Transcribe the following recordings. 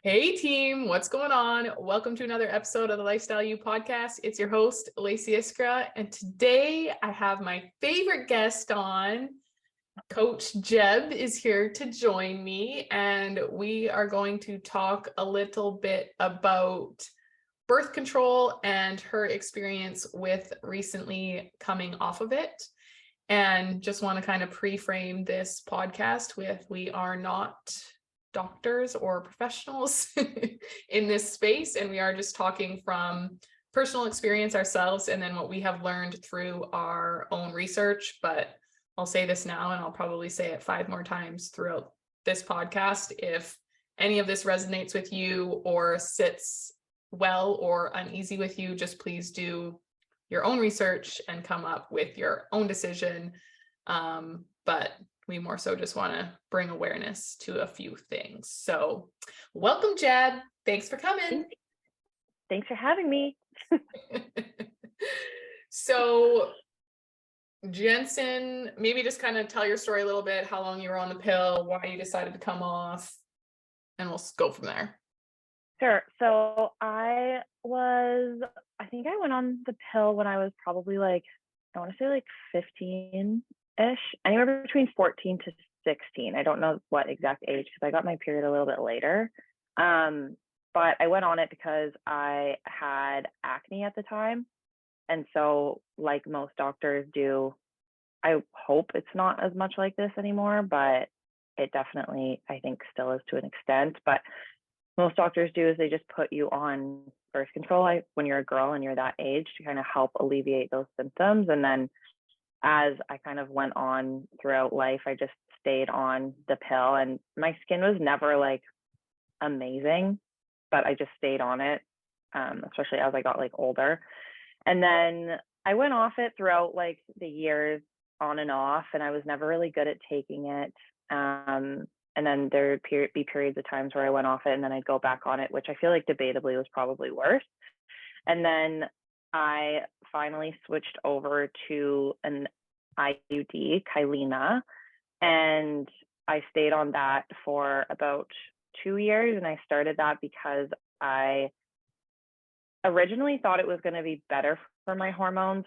Hey team, what's going on? Welcome to another episode of the Lifestyle You podcast. It's your host, Lacey Iskra, and today I have my favorite guest on. Coach Jeb is here to join me, and we are going to talk a little bit about birth control and her experience with recently coming off of it. And just want to kind of pre-frame this podcast with we are not doctors or professionals in this space, and we are just talking from personal experience ourselves and then what we have learned through our own research. But I'll say this now, and I'll probably say it 5 more times throughout this podcast. If any of this resonates with you or sits well or uneasy with you, just please do your own research and come up with your own decision. But we more so just want to bring awareness to a few things. So welcome, Jed. Thanks for coming. Thanks for having me. So Jensen, maybe just kind of tell your story a little bit, how long you were on the pill, why you decided to come off, and we'll go from there. Sure. So I think I went on the pill when I was probably I want to say 15-ish, anywhere between 14 to 16. I don't know what exact age because I got my period a little bit later. But I went on it because I had acne at the time. And so like most doctors do, I hope it's not as much like this anymore, but it definitely, I think, still is to an extent. But most doctors do is they just put you on birth control when you're a girl and you're that age to kind of help alleviate those symptoms. And then as I kind of went on throughout life, I just stayed on the pill, and my skin was never amazing, but I just stayed on it, especially as I got older. And then I went off it throughout the years on and off, and I was never really good at taking it. And then there would be periods of times where I went off it and then I'd go back on it, which I feel like debatably was probably worse. And then I finally switched over to an IUD, Kyleena, and I stayed on that for about 2 years. And I started that because I originally thought it was going to be better for my hormones.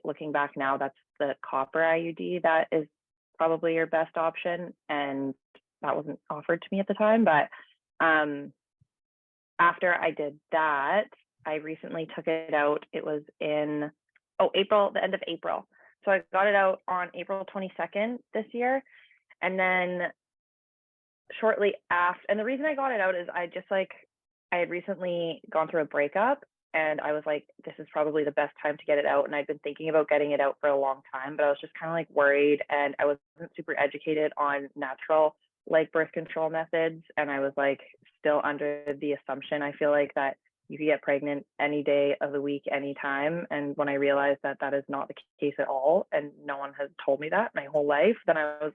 Looking back now, that's the copper IUD that is probably your best option, and that wasn't offered to me at the time. But after I did that, I recently took it out. It was in April, the end of April. So I got it out on April 22nd this year. And then shortly after, and the reason I got it out is I had recently gone through a breakup, and I was like, this is probably the best time to get it out. And I'd been thinking about getting it out for a long time, but I was just kind of worried, and I wasn't super educated on natural birth control methods. And I was still under the assumption, I feel that you could get pregnant any day of the week, anytime. And when I realized that that is not the case at all, and no one has told me that my whole life, then I was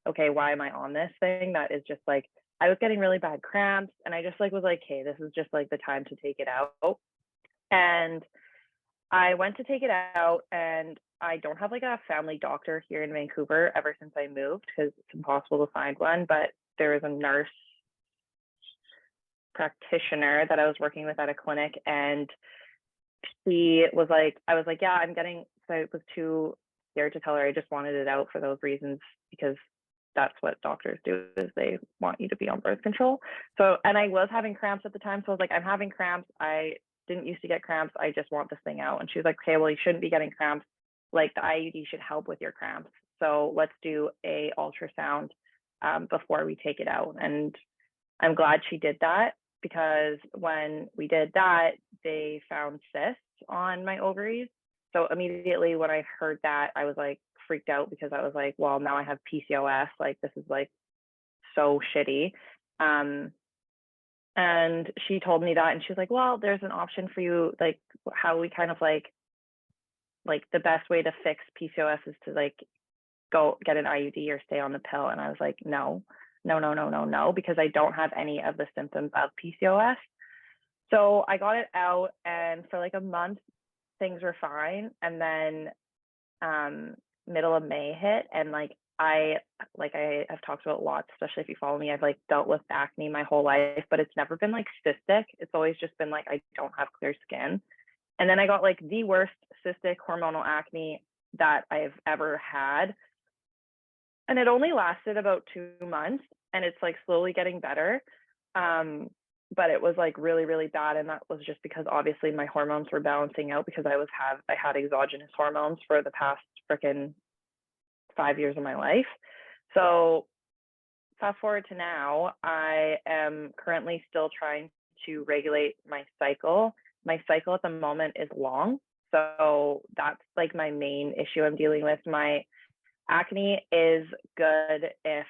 okay, why am I on this thing that is just I was getting really bad cramps, and I just was hey, this is just the time to take it out. And I went to take it out, and I don't have a family doctor here in Vancouver ever since I moved, because it's impossible to find one. But there was a nurse practitioner that I was working with at a clinic, and she was I was yeah, I'm getting, so I was too scared to tell her I just wanted it out for those reasons, because that's what doctors do, is they want you to be on birth control. So, and I was having cramps at the time, so I was I'm having cramps. I didn't used to get cramps. I just want this thing out. And she was okay, well, you shouldn't be getting cramps. The IUD should help with your cramps. So let's do a ultrasound before we take it out. And I'm glad she did that, because when we did that, they found cysts on my ovaries. So immediately when I heard that, I was freaked out, because I was well, now I have PCOS. This is so shitty. And she told me that, and she was well, there's an option for you, how we kind of the best way to fix PCOS is to go get an IUD or stay on the pill. And I was no, because I don't have any of the symptoms of PCOS. So I got it out, and for a month, things were fine. And then middle of May hit, and I have talked about lots, especially if you follow me, I've like dealt with acne my whole life, but it's never been like cystic. It's always just been like, I don't have clear skin. And then I got like the worst cystic hormonal acne that I've ever had. And it only lasted about 2 months, and it's like slowly getting better. But it was like really, really bad. And that was just because obviously my hormones were balancing out because I had exogenous hormones for the past freaking 5 years of my life. So fast forward to now, I am currently still trying to regulate my cycle. My cycle at the moment is long. So that's like my main issue I'm dealing with. My acne is good if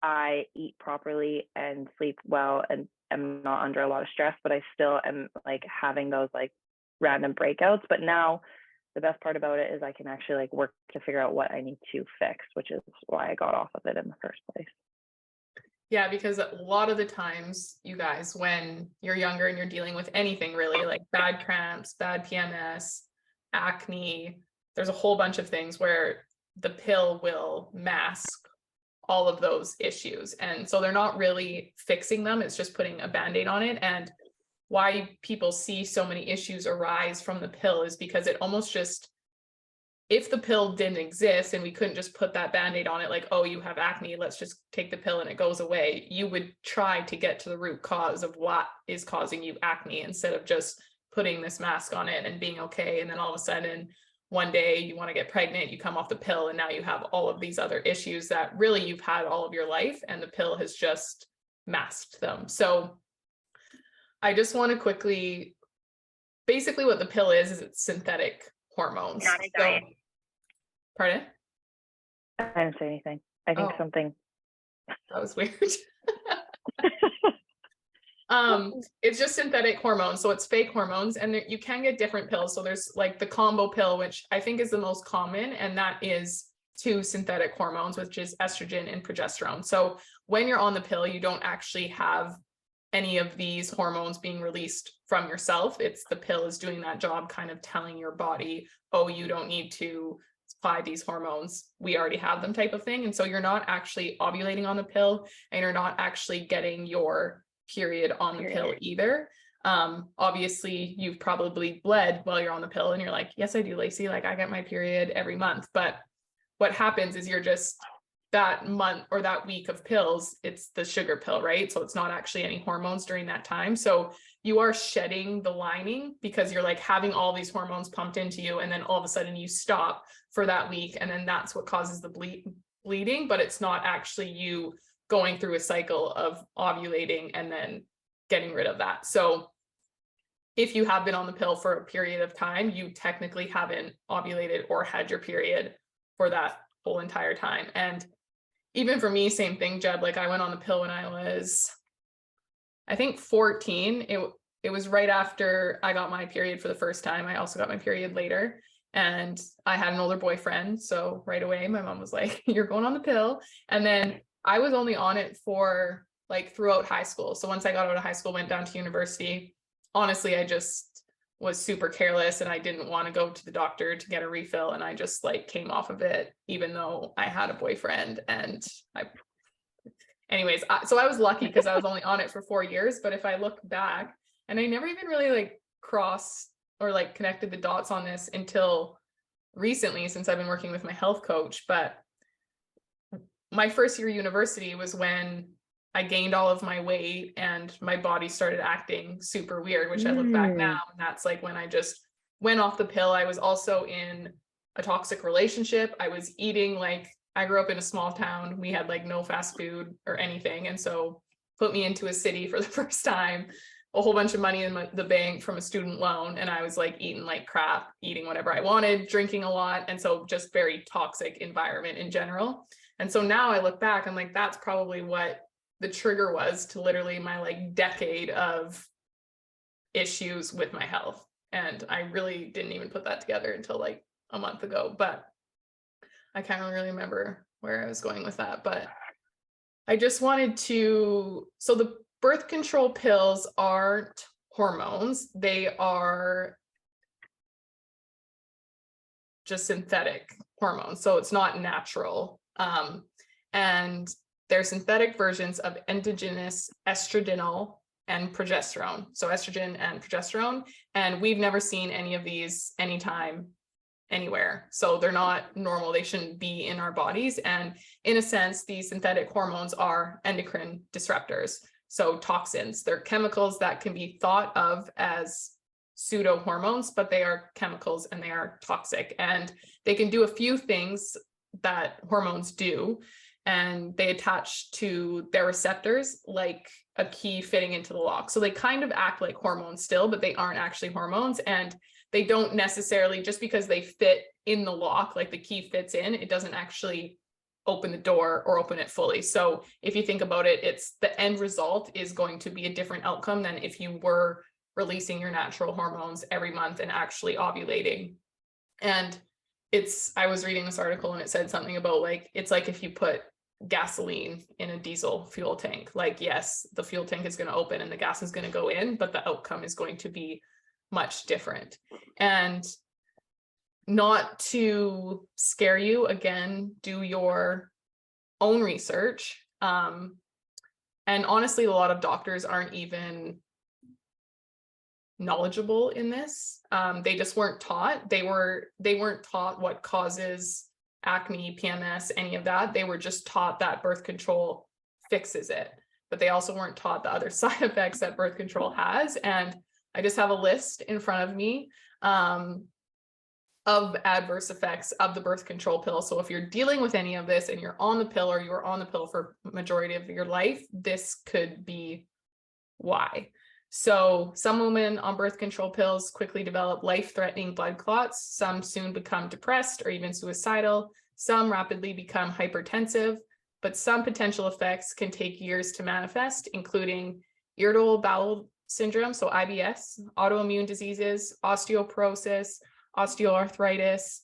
I eat properly and sleep well and am not under a lot of stress, but I still am like having those like random breakouts. But now the best part about it is I can actually like work to figure out what I need to fix, which is why I got off of it in the first place. Yeah, because a lot of the times, you guys, when you're younger and you're dealing with anything really, like bad cramps, bad PMS, acne, there's a whole bunch of things where the pill will mask all of those issues. And so they're not really fixing them. It's just putting a Band-Aid on it. And why people see so many issues arise from the pill is because it almost just, if the pill didn't exist and we couldn't just put that Band-Aid on it, like, oh, you have acne, let's just take the pill and it goes away, you would try to get to the root cause of what is causing you acne instead of just putting this mask on it and being okay. And then all of a sudden, one day you want to get pregnant, you come off the pill, and now you have all of these other issues that really you've had all of your life, and the pill has just masked them. So I just want to quickly, basically what the pill is it's synthetic hormones. Not a diet. Pardon? I didn't say anything. I think something. That was weird. It's just synthetic hormones. So it's fake hormones, and you can get different pills. So there's like the combo pill, which I think is the most common, and that is 2 synthetic hormones, which is estrogen and progesterone. So when you're on the pill, you don't actually have any of these hormones being released from yourself. It's the pill is doing that job, kind of telling your body, oh, you don't need to supply these hormones, we already have them, type of thing. And so you're not actually ovulating on the pill, and you're not actually getting your period on the pill either. Obviously you've probably bled while you're on the pill, and you're like, yes, I do, Lacey, like I get my period every month. But what happens is you're just, that month or that week of pills, it's the sugar pill, right? So it's not actually any hormones during that time. So you are shedding the lining because you're like having all these hormones pumped into you, and then all of a sudden you stop for that week, and then that's what causes the bleeding. But it's not actually you going through a cycle of ovulating and then getting rid of that. So if you have been on the pill for a period of time, you technically haven't ovulated or had your period for that whole entire time. And even for me, same thing, Jeb, like I went on the pill when I was, I think 14. It was right after I got my period for the first time. I also got my period later, and I had an older boyfriend. So right away, my mom was like, you're going on the pill. And then I was only on it for like throughout high school. So once I got out of high school, went down to university, honestly, I just was super careless, and I didn't want to go to the doctor to get a refill. And I just like came off of it, even though I had a boyfriend. And so I was lucky because I was only on it for 4 years. But if I look back, and I never even really like crossed or like connected the dots on this until recently, since I've been working with my health coach. But my first year university was when I gained all of my weight and my body started acting super weird, which I look back now, and that's like when I just went off the pill. I was also in a toxic relationship. I was eating, like, I grew up in a small town. We had like no fast food or anything. And so put me into a city for the first time, a whole bunch of money in the bank from a student loan. And I was like eating like crap, eating whatever I wanted, drinking a lot. And so just very toxic environment in general. And so now I look back, I'm like, that's probably what the trigger was to literally my like decade of issues with my health. And I really didn't even put that together until like a month ago, but I can't really remember where I was going with that. But I just wanted to, so the birth control pills aren't hormones. They are just synthetic hormones. So it's not natural. and they're synthetic versions of endogenous estradiol and progesterone. So estrogen and progesterone, and we've never seen any of these anytime, anywhere. So they're not normal. They shouldn't be in our bodies. And in a sense, these synthetic hormones are endocrine disruptors. So toxins, they're chemicals that can be thought of as pseudo hormones, but they are chemicals and they are toxic. And they can do a few things that hormones do. And they attach to their receptors like a key fitting into the lock. So they kind of act like hormones still, but they aren't actually hormones. And they don't necessarily, just because they fit in the lock, like the key fits in, it doesn't actually open the door or open it fully. So if you think about it, it's the end result is going to be a different outcome than if you were releasing your natural hormones every month and actually ovulating. And I was reading this article and it said something about like, it's like if you put gasoline in a diesel fuel tank, like, yes, the fuel tank is going to open and the gas is going to go in, but the outcome is going to be much different. And not to scare you, again, do your own research. And honestly, a lot of doctors aren't even knowledgeable in this. They just weren't taught. They weren't taught what causes acne, PMS, any of that. They were just taught that birth control fixes it, but they also weren't taught the other side effects that birth control has. And I just have a list in front of me of adverse effects of the birth control pill. So if you're dealing with any of this and you're on the pill or you were on the pill for majority of your life, this could be why. So some women on birth control pills quickly develop life-threatening blood clots. Some soon become depressed or even suicidal. Some rapidly become hypertensive, but some potential effects can take years to manifest, including irritable bowel syndrome, so IBS, autoimmune diseases, osteoporosis, osteoarthritis,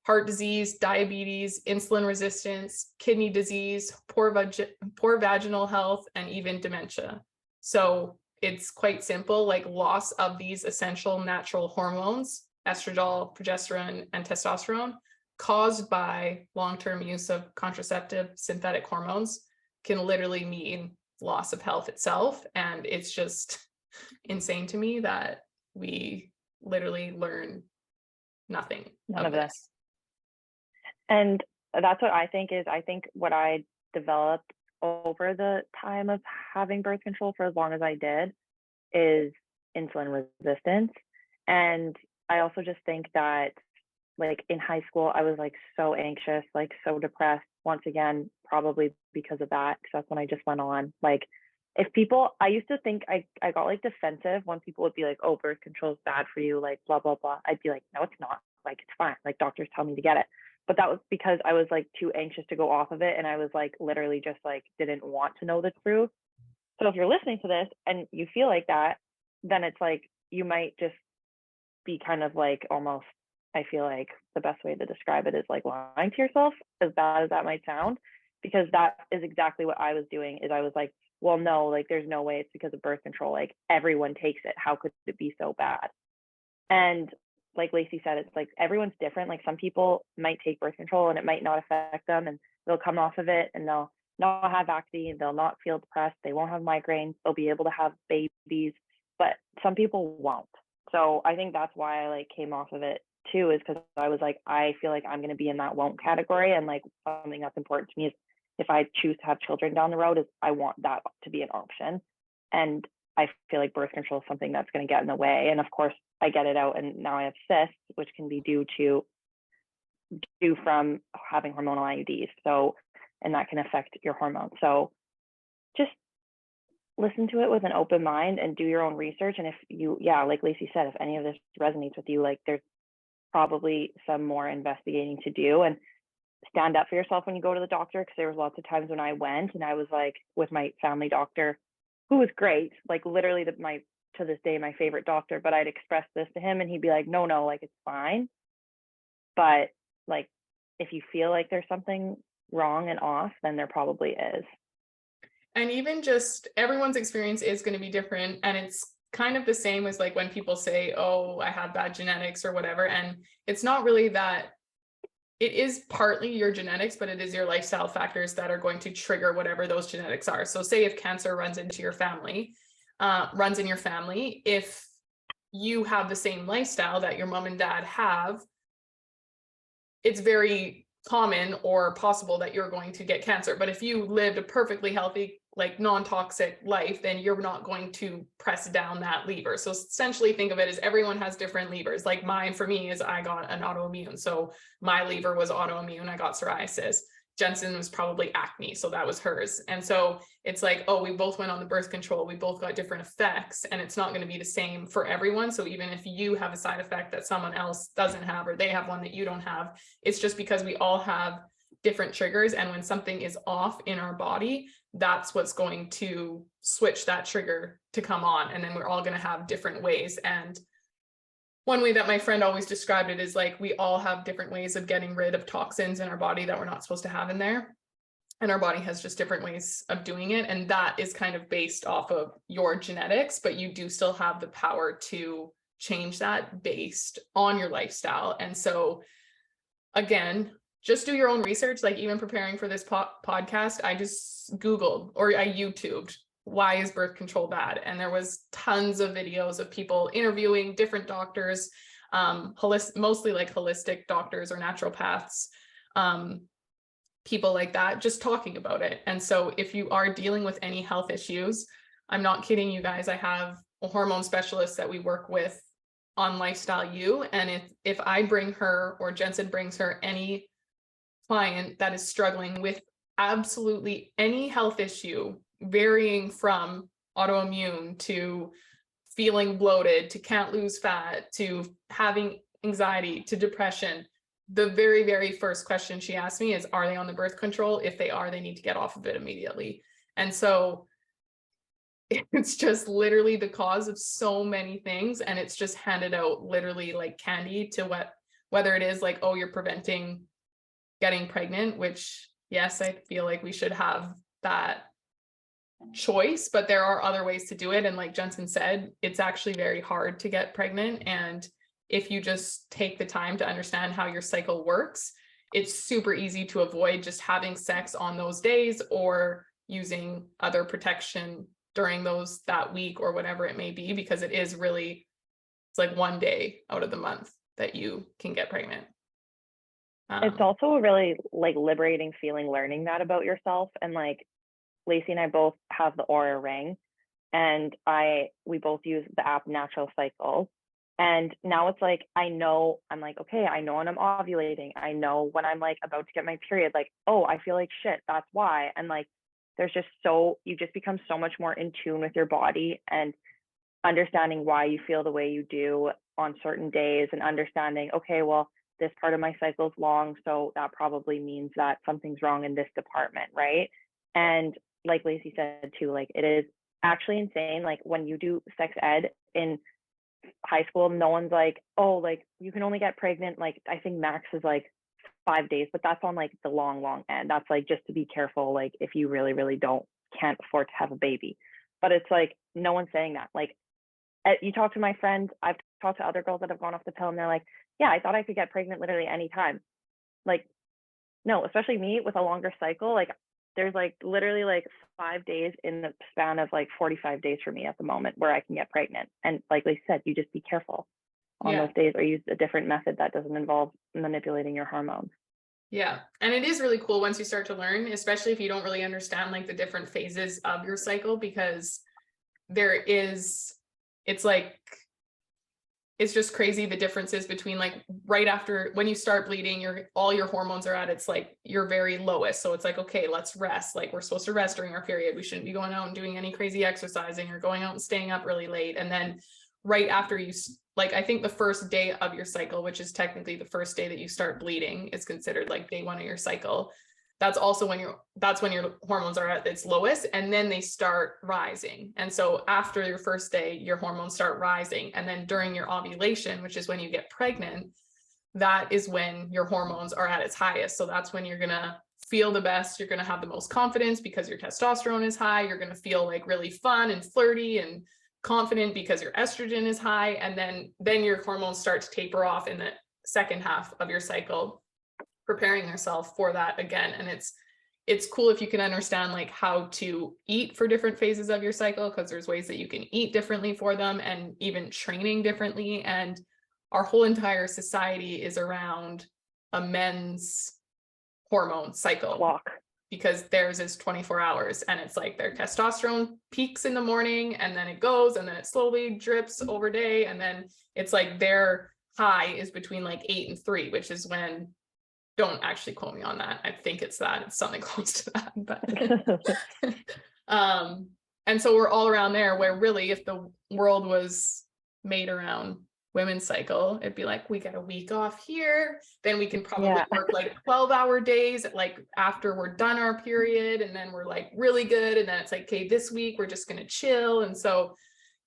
heart disease, diabetes, insulin resistance, kidney disease, poor vaginal health, and even dementia. So it's quite simple, like loss of these essential natural hormones, estradiol, progesterone, and testosterone, caused by long-term use of contraceptive synthetic hormones can literally mean loss of health itself. And it's just insane to me that we literally learn nothing. None of this. And that's what I think what I developed over the time of having birth control for as long as I did is insulin resistance. And I also just think that like in high school, I was like so anxious, like so depressed, once again, probably because of that, because that's when I just went on. Like I used to think I got like defensive when people would be like, oh, birth control is bad for you, like blah, blah, blah. I'd be like, no, it's not. Like, it's fine. Like doctors tell me to get it. But that was because I was like too anxious to go off of it. And I was like, literally just like, didn't want to know the truth. So if you're listening to this and you feel like that, then it's like, you might just be kind of like almost, I feel like the best way to describe it is like lying to yourself, as bad as that might sound, because that is exactly what I was doing. Is I was like, well, no, like there's no way it's because of birth control. Like everyone takes it. How could it be so bad? And like Lacey said, it's like everyone's different. Like some people might take birth control and it might not affect them and they'll come off of it and they'll not have acne, they'll not feel depressed, they won't have migraines, they'll be able to have babies, but some people won't. So I think that's why I like came off of it too, is because I was like, I feel like I'm going to be in that won't category. And like something that's important to me is if I choose to have children down the road, is I want that to be an option. And I feel like birth control is something that's going to get in the way. And of course I get it out and now I have cysts, which can be due from having hormonal IUDs. So, and that can affect your hormones. So just listen to it with an open mind and do your own research. And if you, like Lacey said, if any of this resonates with you, like there's probably some more investigating to do, and stand up for yourself when you go to the doctor. Because there was lots of times when I went and I was like with my family doctor, who was great, like literally to this day, my favorite doctor, but I'd express this to him and he'd be like, no, like it's fine. But like, if you feel like there's something wrong and off, then there probably is. And even just everyone's experience is going to be different. And it's kind of the same as like when people say, oh, I have bad genetics or whatever. And it's not really that it is partly your genetics, but it is your lifestyle factors that are going to trigger whatever those genetics are. So say if cancer runs in your family, if you have the same lifestyle that your mom and dad have, it's very common or possible that you're going to get cancer. But if you lived a perfectly healthy, like non-toxic life, then you're not going to press down that lever. So essentially think of it as everyone has different levers. Like mine, for me, is I got an autoimmune. So my lever was autoimmune. I got psoriasis. Jensen was probably acne. So that was hers. And so it's like, oh, we both went on the birth control. We both got different effects, and it's not going to be the same for everyone. So even if you have a side effect that someone else doesn't have, or they have one that you don't have, it's just because we all have different triggers. And when something is off in our body, that's what's going to switch that trigger to come on. And then we're all going to have different ways. And one way that my friend always described it is like, we all have different ways of getting rid of toxins in our body that we're not supposed to have in there. And our body has just different ways of doing it. And that is kind of based off of your genetics, but you do still have the power to change that based on your lifestyle. And so again, just do your own research. Like even preparing for this podcast, I just Googled or I YouTubed, why is birth control bad? And there was tons of videos of people interviewing different doctors, mostly like holistic doctors or naturopaths, people like that, just talking about it. And so if you are dealing with any health issues, I'm not kidding you guys, I have a hormone specialist that we work with on Lifestyle U. And if I bring her or Jensen brings her any client that is struggling with absolutely any health issue, varying from autoimmune to feeling bloated to can't lose fat to having anxiety to depression, the very, very first question she asked me is, are they on the birth control? If they are, they need to get off of it immediately. And so it's just literally the cause of so many things. And it's just handed out literally like candy to whether it is like, oh, you're preventing getting pregnant, which yes, I feel like we should have that choice, but there are other ways to do it. And like Jensen said, it's actually very hard to get pregnant. And if you just take the time to understand how your cycle works, it's super easy to avoid just having sex on those days or using other protection during that week or whatever it may be, because it is really, it's like one day out of the month that you can get pregnant. It's also a really like liberating feeling learning that about yourself. And like Lacey and I both have the Aura ring, and we both use the app Natural Cycle. And now it's like, I'm like, okay, I know when I'm ovulating. I know when I'm like about to get my period, like, oh, I feel like shit, that's why. And like, you just become so much more in tune with your body and understanding why you feel the way you do on certain days, and understanding, okay, well, this part of my cycle is long, so that probably means that something's wrong in this department, right? And like Lacey said too, like it is actually insane. Like when you do sex ed in high school, no one's like, oh, like you can only get pregnant, like I think max is like 5 days, but that's on like the long end. That's like just to be careful, like if you really, really can't afford to have a baby. But it's like no one's saying that. Like you talk to my friends, I've talked to other girls that have gone off the pill, and they're like, yeah, I thought I could get pregnant literally anytime. Like, no, especially me with a longer cycle, like there's like literally like 5 days in the span of like 45 days for me at the moment where I can get pregnant. And like Lacey said, you just be careful on those days, or use a different method that doesn't involve manipulating your hormones. Yeah. And it is really cool once you start to learn, especially if you don't really understand like the different phases of your cycle, because it's just crazy the differences between like right after when you start bleeding, all your hormones are at its like your very lowest. So it's like, okay, let's rest. Like we're supposed to rest during our period. We shouldn't be going out and doing any crazy exercising or going out and staying up really late. And then right after like, I think the first day of your cycle, which is technically the first day that you start bleeding, is considered like day 1 of your cycle. That's also when your hormones are at its lowest, and then they start rising. And so after your first day, your hormones start rising. And then during your ovulation, which is when you get pregnant, that is when your hormones are at its highest. So that's when you're going to feel the best. You're going to have the most confidence because your testosterone is high. You're going to feel like really fun and flirty and confident because your estrogen is high. And then your hormones start to taper off in the second half of your cycle. preparing yourself for that again. And it's cool if you can understand like how to eat for different phases of your cycle, because there's ways that you can eat differently for them, and even training differently. And our whole entire society is around a men's hormone cycle Clock. because theirs is 24 hours, and it's like their testosterone peaks in the morning and then it goes and then it slowly drips over day, and then it's like their high is between like 8 and 3, which is when, don't actually quote me on that, I think it's something close to that, but and so we're all around there, where really if the world was made around women's cycle, it'd be like, we got a week off here, then we can probably work like 12-hour days like after we're done our period, and then we're like really good, and then it's like, okay, this week we're just gonna chill. And so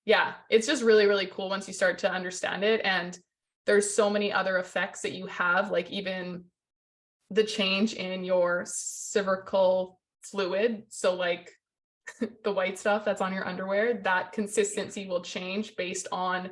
yeah, it's just really, really cool once you start to understand it. And there's so many other effects that you have, like even the change in your cervical fluid, so like the white stuff that's on your underwear, that consistency will change based on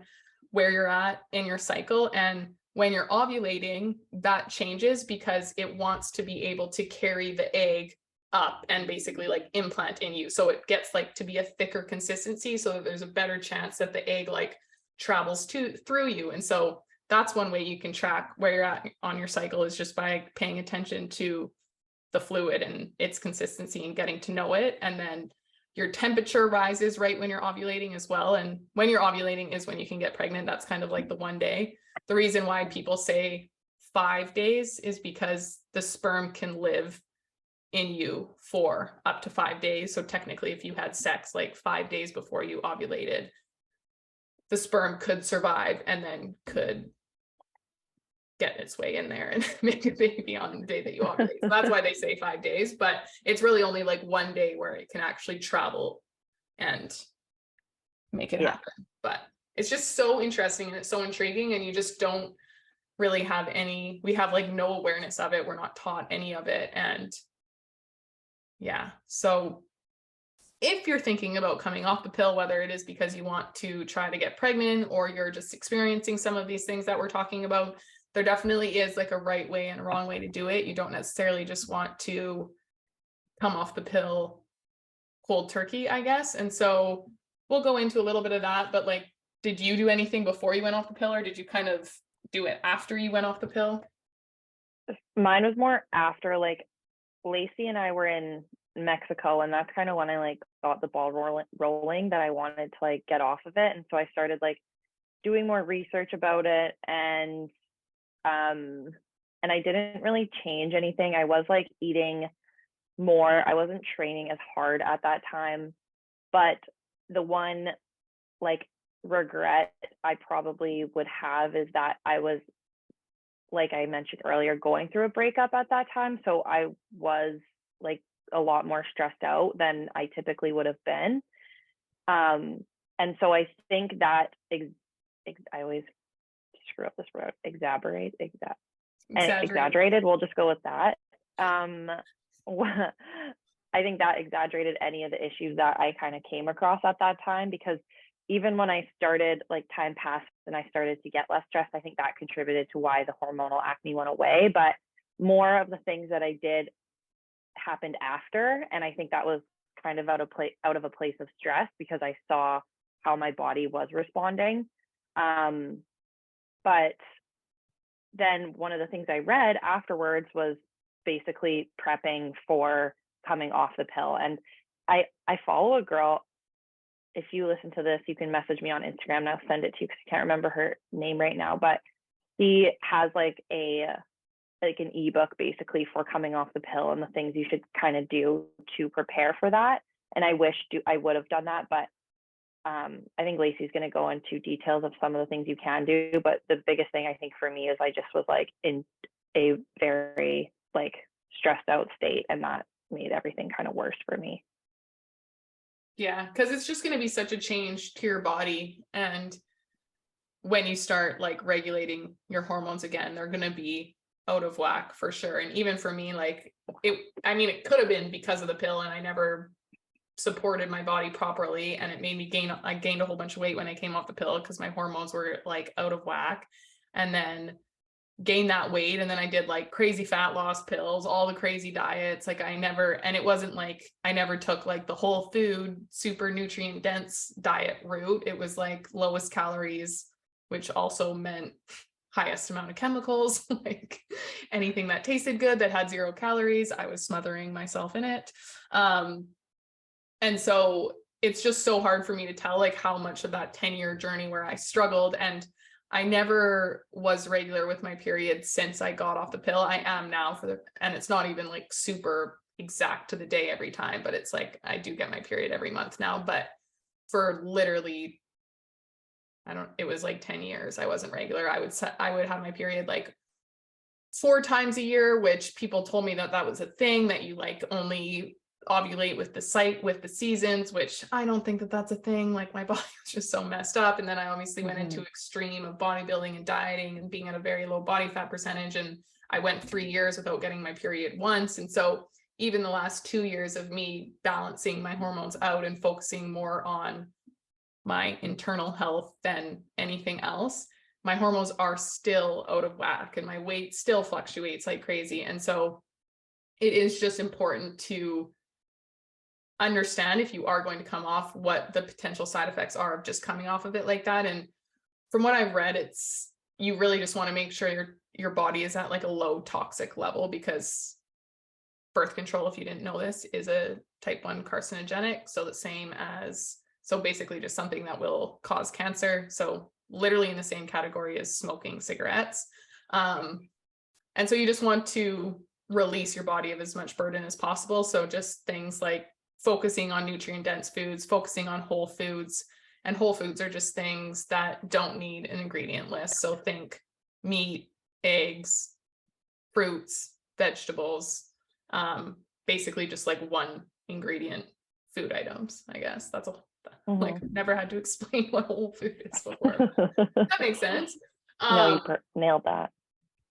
where you're at in your cycle. And when you're ovulating, that changes because it wants to be able to carry the egg up and basically like implant in you. So it gets like to be a thicker consistency, so that there's a better chance that the egg like travels through you. And so that's one way you can track where you're at on your cycle, is just by paying attention to the fluid and its consistency and getting to know it. And then your temperature rises right when you're ovulating as well. And when you're ovulating is when you can get pregnant. That's kind of like the 1 day. The reason why people say 5 days is because the sperm can live in you for up to 5 days. So technically, if you had sex like 5 days before you ovulated, the sperm could survive and then could get its way in there and make a baby on the day that you ovulate. So that's why they say 5 days, but it's really only like 1 day where it can actually travel and make it happen. But it's just so interesting and it's so intriguing, and you just don't really have we have like no awareness of it. We're not taught any of it. And yeah, so if you're thinking about coming off the pill, whether it is because you want to try to get pregnant or you're just experiencing some of these things that we're talking about, there definitely is like a right way and a wrong way to do it. You don't necessarily just want to come off the pill cold turkey, I guess. And so we'll go into a little bit of that, but like, did you do anything before you went off the pill, or did you kind of do it after you went off the pill? Mine was more after. Like Lacey and I were in Mexico, and that's kind of when I like got the ball rolling that I wanted to like get off of it. And so I started like doing more research about it, and I didn't really change anything. I was like eating more. I wasn't training as hard at that time, but the one like regret I probably would have is that I was, like I mentioned earlier, going through a breakup at that time. So I was like a lot more stressed out than I typically would have been. And so I think that I always screw up this word, exaggerated. We'll just go with that. I think that exaggerated any of the issues that I kind of came across at that time, because even when I started, like time passed and I started to get less stressed, I think that contributed to why the hormonal acne went away. But more of the things that I did happened after, and I think that was kind of out of a place of stress, because I saw how my body was responding. But then one of the things I read afterwards was basically prepping for coming off the pill. And I follow a girl. If you listen to this, you can message me on Instagram and I'll send it to you, because I can't remember her name right now, but she has like an ebook basically for coming off the pill and the things you should kind of do to prepare for that. And I wish I would have done that, but I think Lacey's going to go into details of some of the things you can do. But the biggest thing I think for me is I just was like in a very like stressed out state, and that made everything kind of worse for me. Yeah, because it's just going to be such a change to your body. And when you start like regulating your hormones again, they're going to be out of whack for sure. And even for me, like it could have been because of the pill, and I never supported my body properly, and it made me I gained a whole bunch of weight when I came off the pill because my hormones were like out of whack. And then gain that weight. And then I did like crazy fat loss pills, all the crazy diets. Like and it wasn't like I never took like the whole food, super nutrient dense diet route. It was like lowest calories, which also meant highest amount of chemicals, like anything that tasted good that had 0 calories, I was smothering myself in it. And so it's just so hard for me to tell like how much of that 10-year journey where I struggled, and I never was regular with my period since I got off the pill. I am now and it's not even like super exact to the day every time, but it's like I do get my period every month now. But for literally, it was like 10 years I wasn't regular. I would have my period like 4 times a year, which people told me that was a thing, that you like only ovulate with the seasons, which I don't think that that's a thing. Like my body was just so messed up. And then I obviously went into extreme of bodybuilding and dieting and being at a very low body fat percentage. And I went 3 years without getting my period once. And so even the last 2 years of me balancing my hormones out and focusing more on my internal health than anything else, my hormones are still out of whack and my weight still fluctuates like crazy. And so it is just important to understand, if you are going to come off, what the potential side effects are of just coming off of it like that. And from what I've read, you really just want to make sure your body is at like a low toxic level, because birth control, if you didn't know this, is a type 1 carcinogenic. So basically just something that will cause cancer. So literally in the same category as smoking cigarettes. And so you just want to release your body of as much burden as possible. So just things like focusing on nutrient dense foods, focusing on whole foods, and whole foods are just things that don't need an ingredient list. So think meat, eggs, fruits, vegetables, basically just like 1 ingredient food items. I guess that's like never had to explain what whole food is before. That makes sense. No, you nailed that.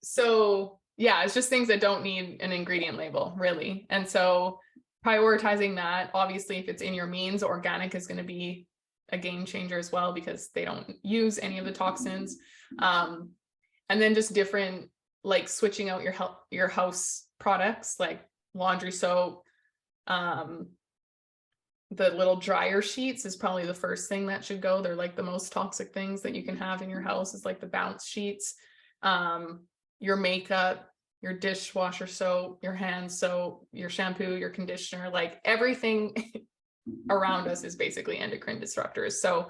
So yeah, it's just things that don't need an ingredient label, really. And so prioritizing that, obviously, if it's in your means, organic is going to be a game changer as well, because they don't use any of the toxins. And then just different, like switching out your house products, like laundry soap, the little dryer sheets is probably the first thing that should go. They're like the most toxic things that you can have in your house, is like the bounce sheets, your makeup, your dishwasher soap, your hand soap, your shampoo, your conditioner, like everything around us is basically endocrine disruptors. So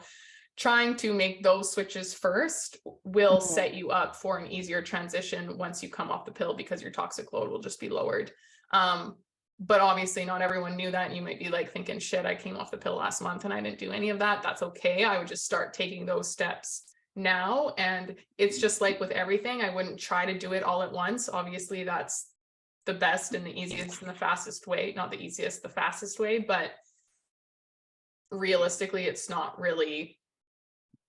trying to make those switches first will set you up for an easier transition once you come off the pill, because your toxic load will just be lowered. But obviously not everyone knew that. And you might be like thinking, shit, I came off the pill last month and I didn't do any of that. That's okay. I would just start taking those steps now. And it's just like with everything, I wouldn't try to do it all at once. Obviously that's the best and the easiest and the fastest way, not the easiest, the fastest way, but realistically, it's not really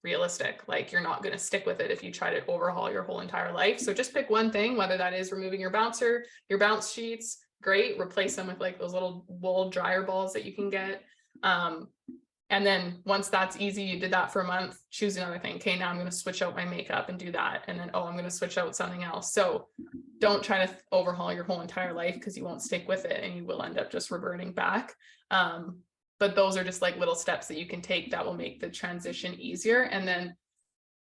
realistic. Like you're not going to stick with it if you try to overhaul your whole entire life. So just pick one thing, whether that is removing your bounce sheets, great, replace them with like those little wool dryer balls that you can get. And then once that's easy, you did that for a month, choose another thing. Okay, now I'm going to switch out my makeup and do that. And then, I'm going to switch out something else. So don't try to overhaul your whole entire life, because you won't stick with it and you will end up just reverting back. But those are just like little steps that you can take that will make the transition easier. And then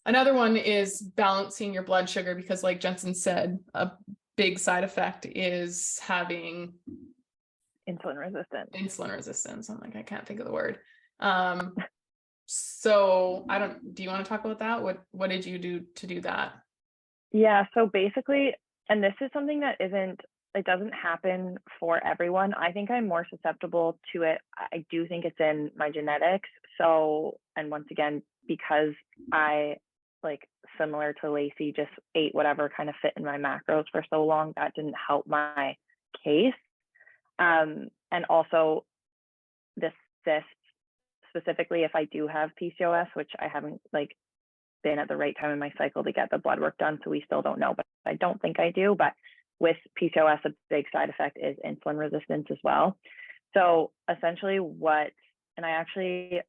another one is balancing your blood sugar, because like Jensen said, a big side effect is having insulin resistance. I'm like, I can't think of the word. So do you want to talk about that? What did you do to do that? Yeah. So basically, and this is something that it doesn't happen for everyone. I think I'm more susceptible to it. I do think it's in my genetics. So, and once again, because I, like similar to Lacey, just ate whatever kind of fit in my macros for so long, that didn't help my case. And also the cyst, specifically if I do have PCOS, which I haven't like been at the right time in my cycle to get the blood work done, so we still don't know, but I don't think I do. But with PCOS, a big side effect is insulin resistance as well. So essentially and I actually,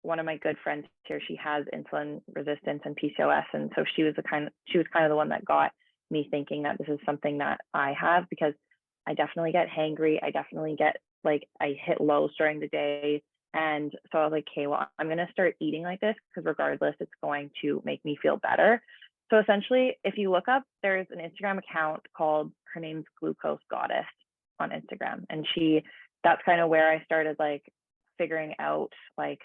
one of my good friends here, she has insulin resistance and PCOS. And so she was kind of the one that got me thinking that this is something that I have, because I definitely get hangry. I definitely get like, I hit lows during the day. And so I was like, okay, well, I'm going to start eating like this, because regardless, it's going to make me feel better. So essentially, if you look up, there's an Instagram account called, her name's Glucose Goddess on Instagram. And that's kind of where I started like figuring out like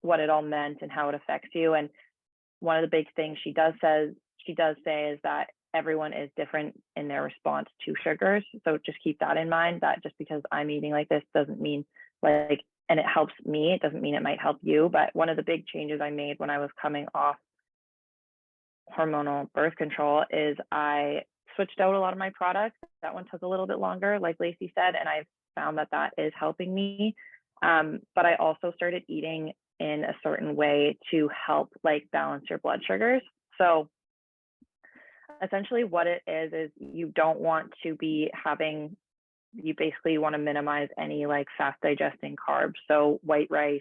what it all meant and how it affects you. And one of the big things she does say is that everyone is different in their response to sugars. So just keep that in mind, that just because I'm eating like this doesn't mean like, and it helps me, it doesn't mean it might help you. But one of the big changes I made when I was coming off hormonal birth control is I switched out a lot of my products. That one took a little bit longer, like Lacey said, and I've found that is helping me. But I also started eating in a certain way to help like balance your blood sugars. So essentially what it is you don't want to be having, you basically want to minimize any like fast digesting carbs. So white rice,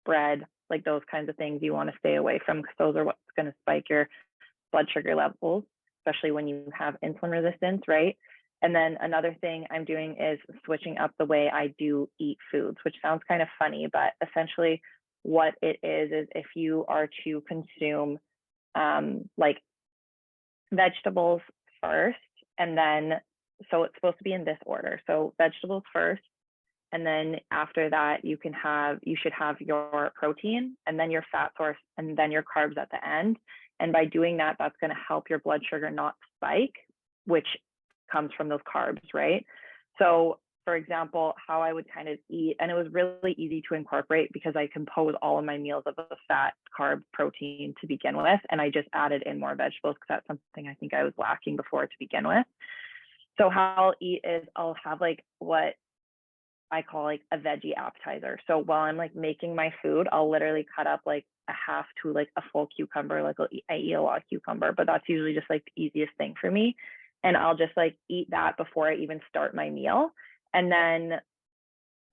bread, like those kinds of things you want to stay away from, because those are what's going to spike your blood sugar levels, especially when you have insulin resistance, right? And then another thing I'm doing is switching up the way I do eat foods, which sounds kind of funny, but essentially what it is if you are to consume like vegetables first, and then, so it's supposed to be in this order. So vegetables first, and then after that you should have your protein, and then your fat source, and then your carbs at the end. And by doing that, that's going to help your blood sugar not spike, which comes from those carbs, right? So for example, how I would kind of eat, and it was really easy to incorporate because I compose all of my meals of a fat, carb, protein to begin with. And I just added in more vegetables because that's something I think I was lacking before to begin with. So how I'll eat is I'll have like what I call like a veggie appetizer. So while I'm like making my food, I'll literally cut up like a half to like a full cucumber. Like I eat a lot of cucumber, but that's usually just like the easiest thing for me. And I'll just like eat that before I even start my meal. And then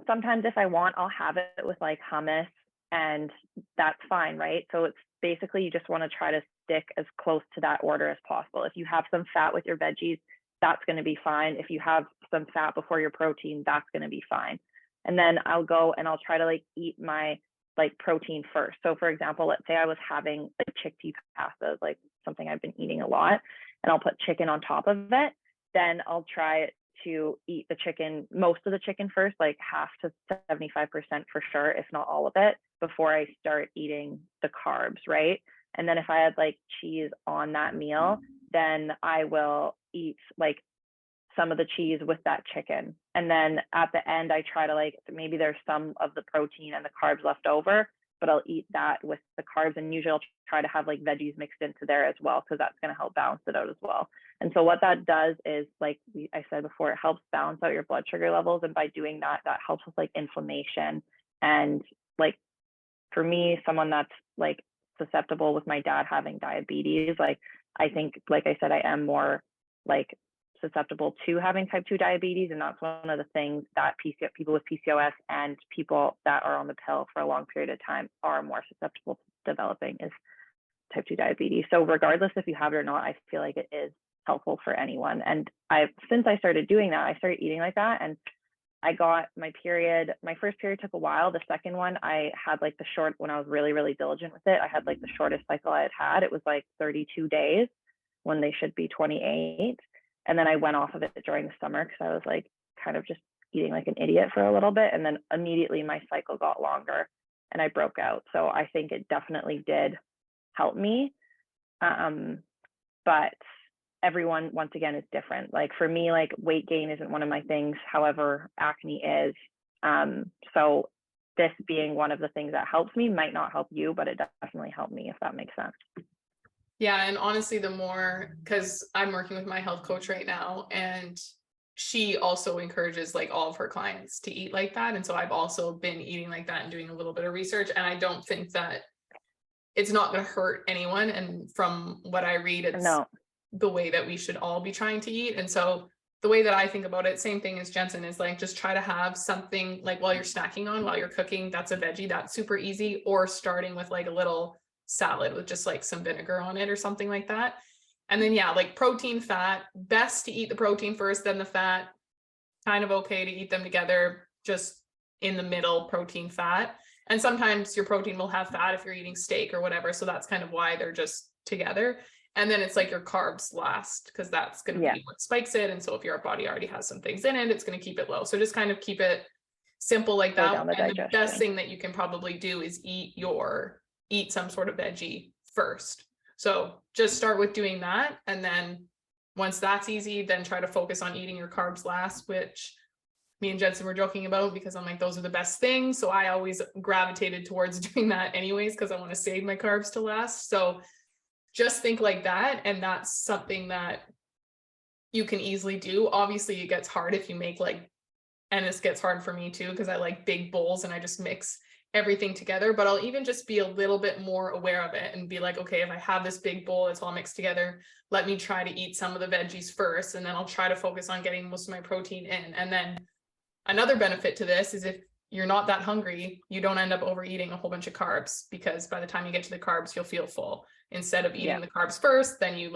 sometimes if I want, I'll have it with like hummus, and that's fine, right? So it's basically, you just want to try to stick as close to that order as possible. If you have some fat with your veggies, that's going to be fine. If you have some fat before your protein, that's going to be fine. And then I'll go and I'll try to like eat my like protein first. So for example, let's say I was having like chickpea pasta, like something I've been eating a lot, and I'll put chicken on top of it. Then I'll try to eat the chicken, most of the chicken first, like half to 75% for sure, if not all of it, before I start eating the carbs, right? And then if I had like cheese on that meal, then I will eat like some of the cheese with that chicken. And then at the end, I try to like, maybe there's some of the protein and the carbs left over, but I'll eat that with the carbs. And usually I'll try to have like veggies mixed into there as well, because that's going to help balance it out as well. And so what that does is, like I said before, it helps balance out your blood sugar levels. And by doing that, that helps with like inflammation. And like for me, someone that's like susceptible, with my dad having diabetes, like I think, like I said, I am more like susceptible to having type 2 diabetes. And that's one of the things that people with PCOS and people that are on the pill for a long period of time are more susceptible to developing, is type 2 diabetes. So regardless if you have it or not, I feel like it is helpful for anyone. And since I started doing that, I started eating like that, and I got my period. My first period took a while. The second one, I had like when I was really, really diligent with it, I had like the shortest cycle I had. It was like 32 days when they should be 28. And then I went off of it during the summer because I was like kind of just eating like an idiot for a little bit. And then immediately my cycle got longer and I broke out. So I think it definitely did help me. But everyone, once again, is different. Like for me, like weight gain isn't one of my things. However, acne is. So this being one of the things that helps me might not help you, but it definitely helped me, if that makes sense. Yeah. And honestly, the more, because I'm working with my health coach right now, and she also encourages like all of her clients to eat like that. And so I've also been eating like that and doing a little bit of research. And I don't think that it's not going to hurt anyone. And from what I read, it's the way that we should all be trying to eat. And so the way that I think about it, same thing as Jensen, is like, just try to have something like while you're snacking on, while you're cooking, that's a veggie, that's super easy, or starting with like a little salad with just like some vinegar on it or something like that. And then, yeah, like protein, fat, best to eat the protein first, then the fat, kind of okay to eat them together, just in the middle, protein, fat. And sometimes your protein will have fat if you're eating steak or whatever. So that's kind of why they're just together. And then it's like your carbs last, because that's going to be what spikes it. And so if your body already has some things in it, it's going to keep it low. So just kind of keep it simple like that. Down the and digestion. the best thing that you can probably do is eat some sort of veggie first. So just start with doing that. And then once that's easy, then try to focus on eating your carbs last, which me and Jensen were joking about, because I'm like, those are the best things. So I always gravitated towards doing that anyways, because I want to save my carbs to last. So just think like that. And that's something that you can easily do. Obviously it gets hard if you make and this gets hard for me too, because I like big bowls and I just mix everything together, but I'll even just be a little bit more aware of it and be like, okay, if I have this big bowl, it's all mixed together, let me try to eat some of the veggies first. And then I'll try to focus on getting most of my protein in. And then another benefit to this is if you're not that hungry, you don't end up overeating a whole bunch of carbs, because by the time you get to the carbs, you'll feel full. Instead of eating the carbs first, then you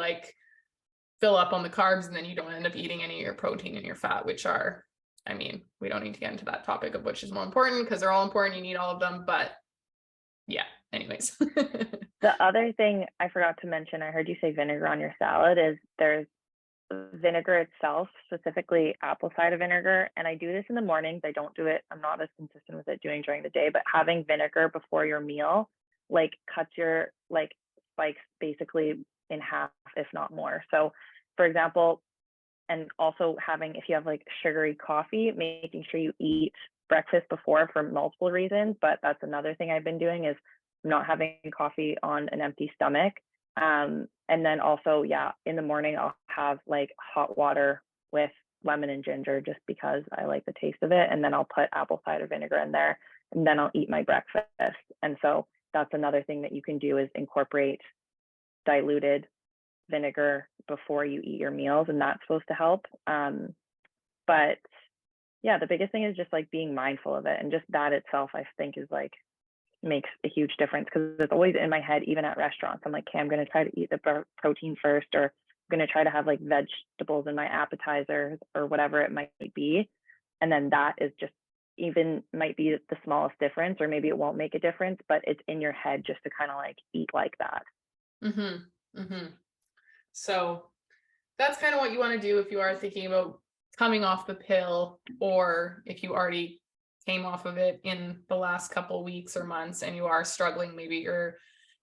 fill up on the carbs, and then you don't end up eating any of your protein and your fat, which are, I mean, we don't need to get into that topic of which is more important, because they're all important. You need all of them, but yeah, anyways. The other thing I forgot to mention, I heard you say vinegar on your salad, is there's vinegar itself, specifically apple cider vinegar. And I do this in the mornings. I don't do it. I'm not as consistent with it doing during the day, but having vinegar before your meal, cuts your spikes basically in half, if not more. So for example, and also having, if you have sugary coffee, making sure you eat breakfast before for multiple reasons. But that's another thing I've been doing, is not having coffee on an empty stomach. And then also, in the morning, I'll have hot water with lemon and ginger, just because I like the taste of it. And then I'll put apple cider vinegar in there, and then I'll eat my breakfast. And so that's another thing that you can do, is incorporate diluted vinegar before you eat your meals, and that's supposed to help. But yeah, the biggest thing is just being mindful of it, and just that itself, I think, is makes a huge difference, because it's always in my head, even at restaurants. I'm like, okay, I'm going to try to eat the protein first, or I'm going to try to have vegetables in my appetizers, or whatever it might be. And then that is just even might be the smallest difference, or maybe it won't make a difference, but it's in your head just to kind of eat like that. So that's kind of what you want to do if you are thinking about coming off the pill, or if you already came off of it in the last couple weeks or months and you are struggling, maybe your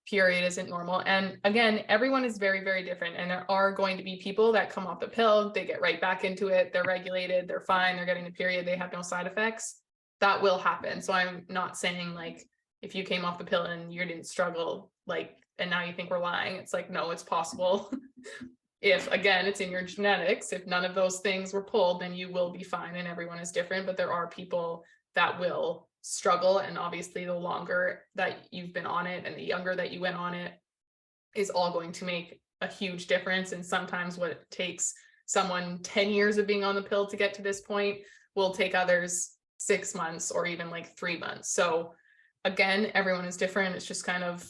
period isn't normal. And again, everyone is very, very different. And there are going to be people that come off the pill, they get right back into it, they're regulated, they're fine, they're getting the period, they have no side effects. That will happen. So I'm not saying if you came off the pill and you didn't struggle, and now you think we're lying. It's no, it's possible. If again, it's in your genetics, if none of those things were pulled, then you will be fine, and everyone is different. But there are people that will struggle. And obviously the longer that you've been on it and the younger that you went on it is all going to make a huge difference. And sometimes what takes someone 10 years of being on the pill to get to this point will take others 6 months or even 3 months. So again, everyone is different. It's just kind of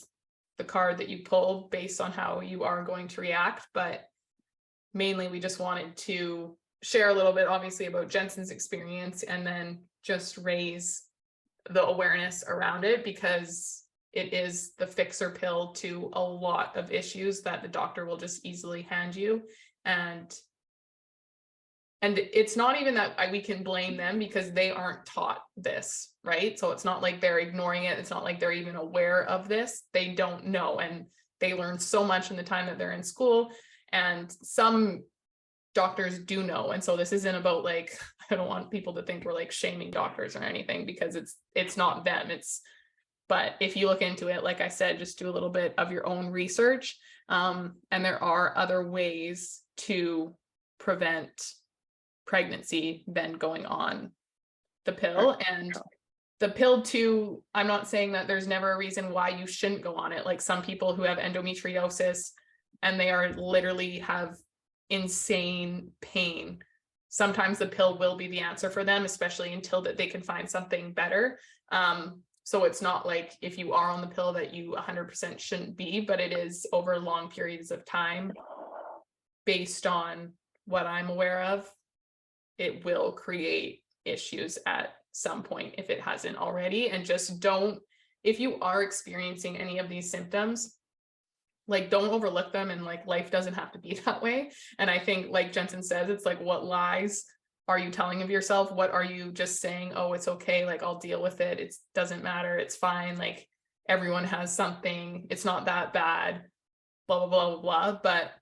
the card that you pull based on how you are going to react. But mainly we just wanted to share a little bit, obviously, about Jensen's experience, and then just raise the awareness around it, because it is the fixer pill to a lot of issues that the doctor will just easily hand you. And it's not even that we can blame them, because they aren't taught this, right? So it's not like they're ignoring it. It's not like they're even aware of this. They don't know. And they learn so much in the time that they're in school. And some doctors do know. And so this isn't about I don't want people to think we're shaming doctors or anything, because it's not them. But if you look into it, like I said, just do a little bit of your own research. And there are other ways to prevent pregnancy than going on the pill. And the pill too, I'm not saying that there's never a reason why you shouldn't go on it. Some people who have endometriosis and they are literally have insane pain, sometimes the pill will be the answer for them, especially until that they can find something better. So it's not if you are on the pill that you 100% shouldn't be, but it is over long periods of time. based on what I'm aware of, it will create issues at some point if it hasn't already. And just don't, if you are experiencing any of these symptoms, like don't overlook them, and like life doesn't have to be that way. And I think, like Jensen says, it's like, what lies are you telling of yourself? What are you just saying? Oh, it's okay, like I'll deal with it, it doesn't matter, it's fine, like everyone has something, it's not that bad, blah blah blah blah blah. But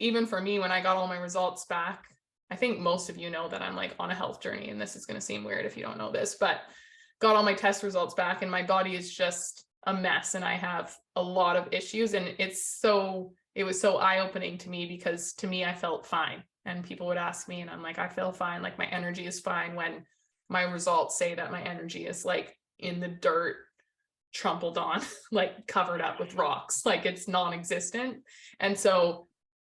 even for me, when I got all my results back, I think most of you know that I'm like on a health journey, and this is going to seem weird if you don't know this, but got all my test results back and my body is just a mess and I have a lot of issues. And it was so eye-opening to me, because to me I felt fine, and people would ask me and I'm like, I feel fine, like my energy is fine, when my results say that my energy is like in the dirt, trampled on, like covered up with rocks, like it's non-existent. And so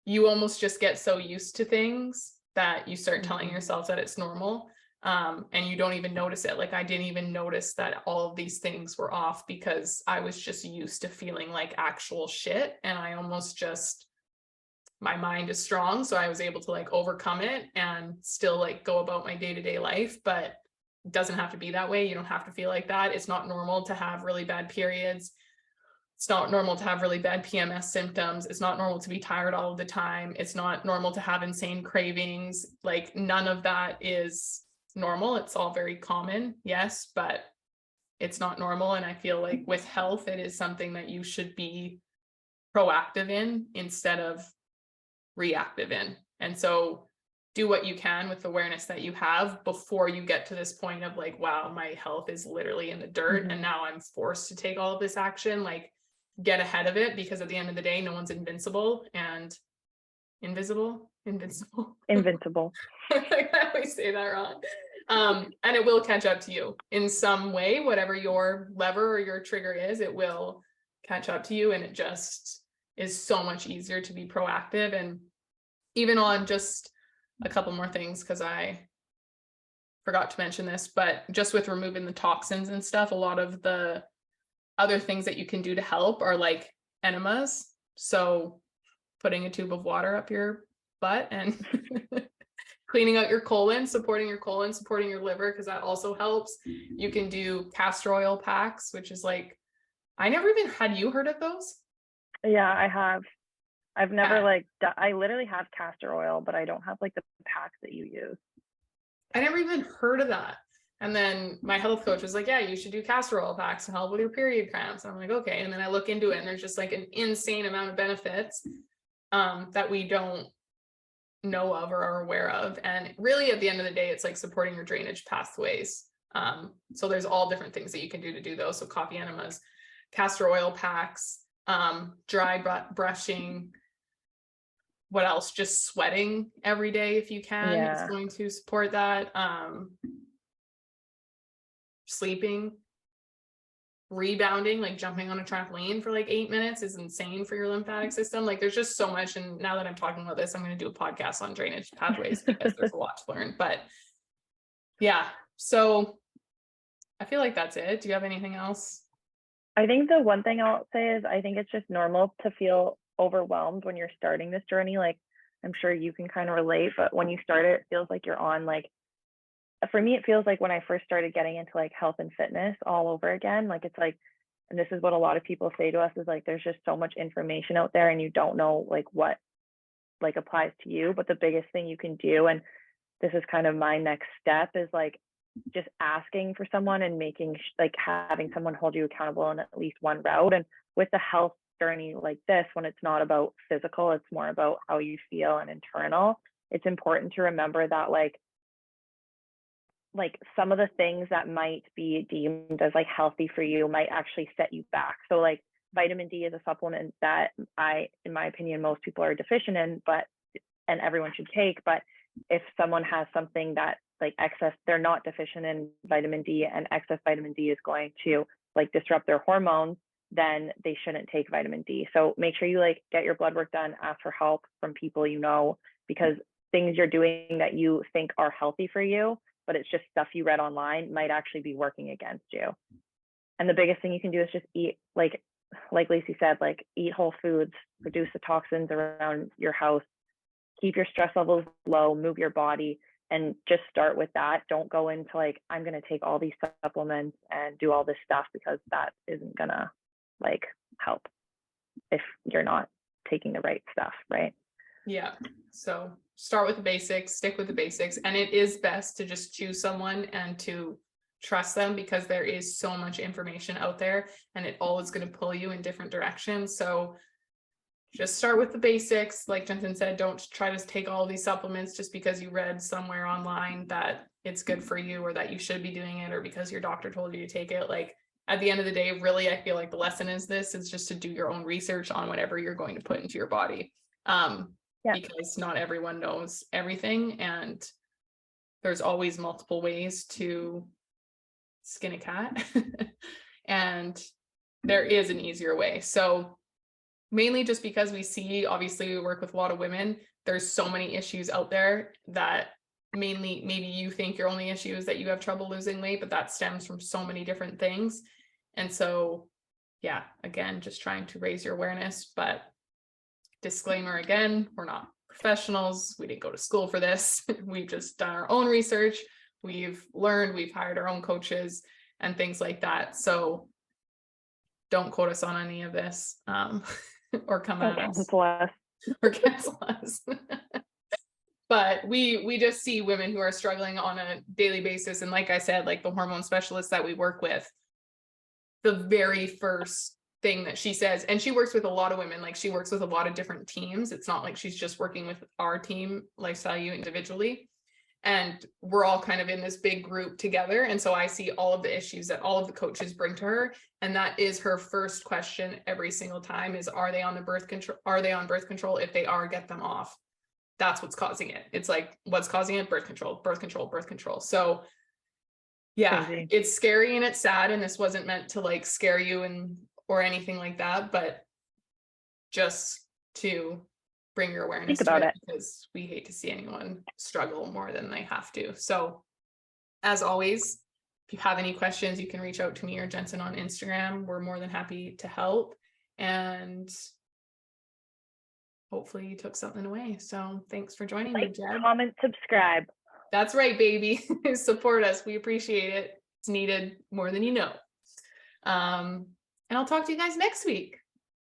you almost just get so used to things that you start telling yourself that it's normal. And you don't even notice it. Like I didn't even notice that all of these things were off, because I was just used to feeling like actual shit. And I almost just, my mind is strong, so I was able to like overcome it and still like go about my day-to-day life. But it doesn't have to be that way. You don't have to feel like that. It's not normal to have really bad periods. It's not normal to have really bad PMS symptoms. It's not normal to be tired all of the time. It's not normal to have insane cravings. Like none of that is normal. It's all very common, yes, but it's not normal. And I feel like with health, it is something that you should be proactive in instead of reactive in. And so do what you can with the awareness that you have before you get to this point of like, wow, my health is literally in the dirt and now I'm forced to take all of this action. Like get ahead of it, because at the end of the day, no one's invincible and invincible. Like I always say that wrong. And it will catch up to you in some way, whatever your lever or your trigger is, it will catch up to you. And it just is so much easier to be proactive. And even on just a couple more things, because I forgot to mention this, but just with removing the toxins and stuff, a lot of the other things that you can do to help are like enemas. So putting a tube of water up your butt and cleaning out your colon, supporting your liver, because that also helps. You can do castor oil packs, which is like, I never even had, you heard of those? Yeah, I have. I've never I literally have castor oil, but I don't have like the packs that you use. I never even heard of that. And then my health coach was like, yeah, you should do castor oil packs to help with your period cramps. And I'm like, okay. And then I look into it and there's just like an insane amount of benefits that we don't know of or are aware of. And really at the end of the day, it's like supporting your drainage pathways. So there's all different things that you can do to do those. So coffee enemas, castor oil packs, dry brushing. What else? Just sweating every day if you can is going to support that. Sleeping, rebounding, like jumping on a trampoline for like 8 minutes is insane for your lymphatic system. Like there's just so much. And now that I'm talking about this, I'm going to do a podcast on drainage pathways because there's a lot to learn. But yeah, so I feel like that's it. Do you have anything else? I think the one thing I'll say is I think it's just normal to feel overwhelmed when you're starting this journey. Like I'm sure you can kind of relate, but when you start it, it feels like you're on like, for me, it feels like when I first started getting into like health and fitness all over again, like it's like, and this is what a lot of people say to us is like, there's just so much information out there and you don't know like what like applies to you. But the biggest thing you can do, and this is kind of my next step, is like just asking for someone and making like having someone hold you accountable on at least one route. And with the health journey like this, when it's not about physical, it's more about how you feel and internal, it's important to remember that like some of the things that might be deemed as like healthy for you might actually set you back. So like vitamin D is a supplement that in my opinion, most people are deficient in, and everyone should take. But if someone has something that like excess, they're not deficient in vitamin D, and excess vitamin D is going to like disrupt their hormones, then they shouldn't take vitamin D. So make sure you like get your blood work done, ask for help from people you know, because things you're doing that you think are healthy for you, but it's just stuff you read online, might actually be working against you. And the biggest thing you can do is just eat, like Lacey said, like eat whole foods, reduce the toxins around your house, keep your stress levels low, move your body, and just start with that. Don't go into like, I'm going to take all these supplements and do all this stuff, because that isn't going to like help if you're not taking the right stuff, right? Yeah. So start with the basics, stick with the basics. And it is best to just choose someone and to trust them, because there is so much information out there and it always going to pull you in different directions. So just start with the basics. Like Jensen said, don't try to take all these supplements just because you read somewhere online that it's good for you or that you should be doing it, or because your doctor told you to take it. Like at the end of the day, really, I feel like the lesson is just to do your own research on whatever you're going to put into your body. Because not everyone knows everything, and there's always multiple ways to skin a cat. And there is an easier way. So mainly just because obviously we work with a lot of women, there's so many issues out there that mainly maybe you think your only issue is that you have trouble losing weight, but that stems from so many different things. And so, yeah, again, just trying to raise your awareness. But disclaimer again, we're not professionals. We didn't go to school for this. We've just done our own research. We've learned, we've hired our own coaches and things like that. So don't quote us on any of this. Or come at us or cancel us. But we just see women who are struggling on a daily basis. And like I said, like the hormone specialists that we work with, the very first thing that she says, and she works with a lot of women, like she works with a lot of different teams. It's not like she's just working with our team, Lifestyle You, individually. And we're all kind of in this big group together. And so I see all of the issues that all of the coaches bring to her. And that is her first question every single time is, are they on the birth control? Are they on birth control? If they are, get them off. That's what's causing it. It's like, what's causing it? Birth control, birth control, birth control. So yeah, crazy. It's scary and it's sad. And this wasn't meant to like scare you or anything like that, but just to bring your awareness to it, because we hate to see anyone struggle more than they have to. So as always, if you have any questions, you can reach out to me or Jensen on Instagram. We're more than happy to help. And hopefully you took something away. So thanks for joining me, Jeb. Comment, subscribe. That's right, baby. Support us. We appreciate it. It's needed more than you know. And I'll talk to you guys next week.